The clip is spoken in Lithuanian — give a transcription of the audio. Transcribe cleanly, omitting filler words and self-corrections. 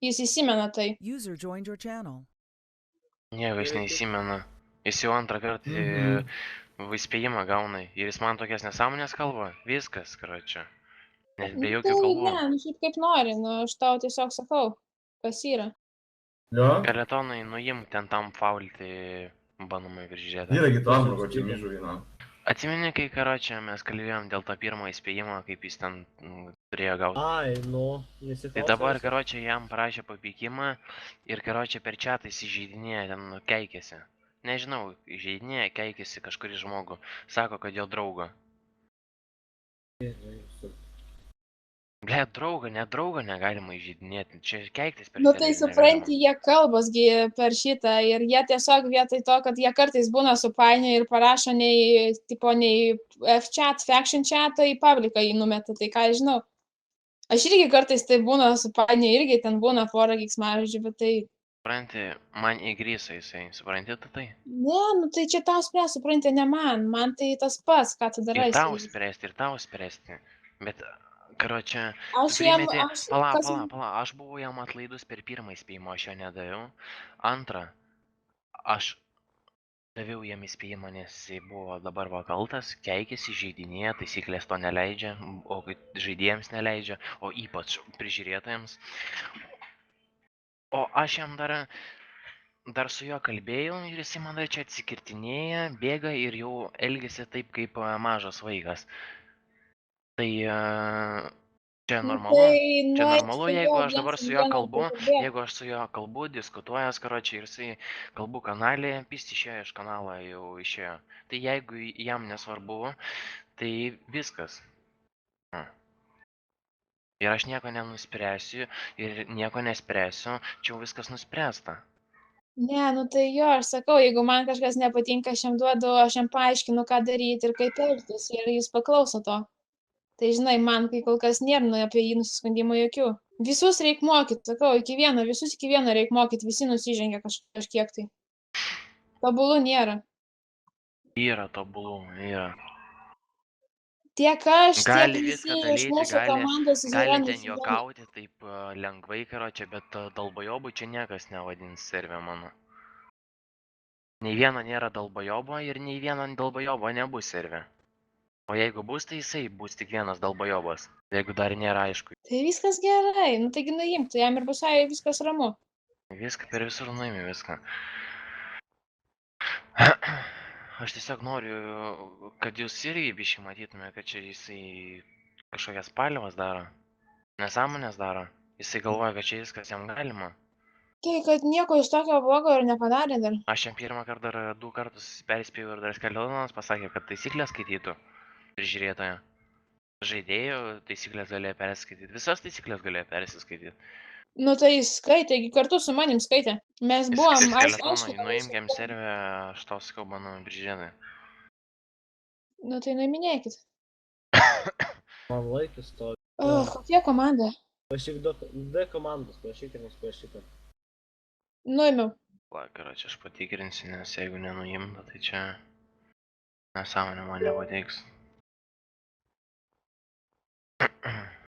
Jis įsimena tai. User joined your channel. Nieko jis neįsimena. Jis jau antrą kartą įspėjimą gauna ir jis man tokias nesąmonės kalba. Viskas, karočią. Net be Nu, jokių tai kalbų. ne, nu šiaip kaip nori, nu aš tau tiesiog sakau, kas yra. Jo? Skeletonai, nuimk ten tam faulti banomai viržietą. Vyragi to antro, ko čia myžuvina. Atsimeni, kai karočią mes kalbėjom dėl to pirmo įspėjimo, kaip jis ten turėjo gauti. Ai, nu, Tai nesiklausė. dabar karočią jam parašė papykimą ir karočią per čatą įsižeidinėja, ten keikėsi. Nežinau, įžeidinėja, keikėsi kažkurį žmogų. Sako, kad jo draugo. Ble, draugo negalima įžeidinėti. Čia keiktis per Nu tai serverį supranti, negalima. jie kalbasgi per šitą ir jie tiesiog vietoj to, kad jie kartais būna supainioję ir parašo nei F-chat, faction chatą į publiką jį numeta, tai ką aš žinau. Aš irgi kartais tai būna supainioję, irgi ten būna porą keiksmažodžių, bet tai... Supranti, man įgrysa jisai, supranti tu tai? Ne, nu tai čia tau spręs, supranti, ne man tai tas pats, ką tu darai. Ir tau spręsti. Bet, karočią, Aš tu jam, primeti... aš... Pala, aš buvau jam atlaidus per pirmą įspėjimą, aš jo nedaviau. Antrą, aš daviau jam įspėjimą, nes jisai buvo dabar va kaltas, keikėsi, žaidinėja, taisyklės to neleidžia, o žaidėjams neleidžia, o ypač prižiūrėtojams. O aš jam dar su juo kalbėjau ir jisai man dar čia atsikirtinėja, bėga ir jau elgiasi taip kaip mažas vaikas. Tai čia normalu. Tai, Čia nu, normalu, eik su jeigu juo aš dabar viens su ant juo vieno kalbu, pakalbėk. jeigu aš su juo kalbu, diskutuojas, karočią, ir jisai kalbų kanalė, pist išėjo iš kanalo, jau išėjo. Tai jeigu jam nesvarbu, tai viskas. Ir aš nieko nenuspręsiu ir nieko nespręsiu, čia jau viskas nuspręsta. Ne, nu tai jo, aš sakau, jeigu man kažkas nepatinka, aš jam duodu, aš jam paaiškinu, ką daryti ir kaip elgtis, ir jis paklauso to. Tai žinai, man kai kol kas nėra apie jį nusiskundimų jokių. Visus reik mokyti, sakau, visus iki vieno reik mokyti, visi nusižengia kažkiek tai. Tobulų nėra. Yra tobulų, yra. Tiek aš, tiek Gali visi viską iš dalyti, mūsų komandos yra gali ten nusižengę. juokauti taip lengvai, karočią, bet dalbajobų čia niekas nevadins servė mano. Nei vieno nėra dalbajobo ir nei vieno dalbajobo nebus servė. O jeigu bus, tai jisai bus tik vienas dalbajobas, jeigu dar nėra aišku. Tai viskas gerai, nu taigi nuimk, tai jam ir bus viskas ramu. Viską per visur nuimi viską. Aš tiesiog noriu, kad jūs irgi biškai matytume, kad čia jisai kažkokias palievas daro, nesąmonės daro. Jisai galvoja, kad čia viskas jam galima. Tai, kad nieko iš tokio blogo ir nepadarė dar. Aš jam pirmą kartą dar 2 kartus perspėjau ir dar Skeletonas pasakė, kad taisyklės skaitytų prižiūrėtojo. Žaidėjo taisyklės galėjo perskaityti, visas taisyklės galėjo persiskaityti. Nu tai skaitė, kartu su manim skaitė. Mes buvom, Skeletonui, nuimkiam servę, aš tau sakau, mano prižiūrėtojai. Nu tai nuiminėkit. Man laikis to. O, kokia komanda? Prašyk D komandos, prašyk ir nesparašyk. Nuimiau. Vakar čia aš patikrinsiu, nes jeigu nenuimta, tai čia nesąmonė man nepateiks.